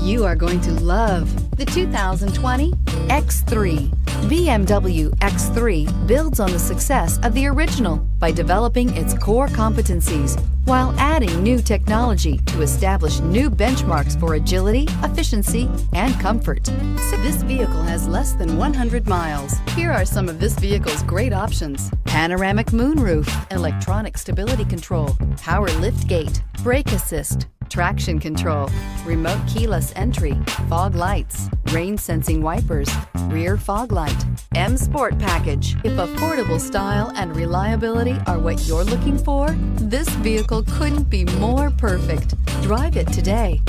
You are going to love the 2020 X3. BMW X3 builds on the success of the original by developing its core competencies while adding new technology to establish new benchmarks for agility, efficiency, and comfort. This vehicle has less than 100 miles. Here are some of this vehicle's great options: panoramic moonroof, electronic stability control, power liftgate, brake assist, traction control, remote keyless entry, fog lights, rain sensing wipers, rear fog light, M Sport package. If affordable style and reliability are what you're looking for, this vehicle couldn't be more perfect. Drive it today.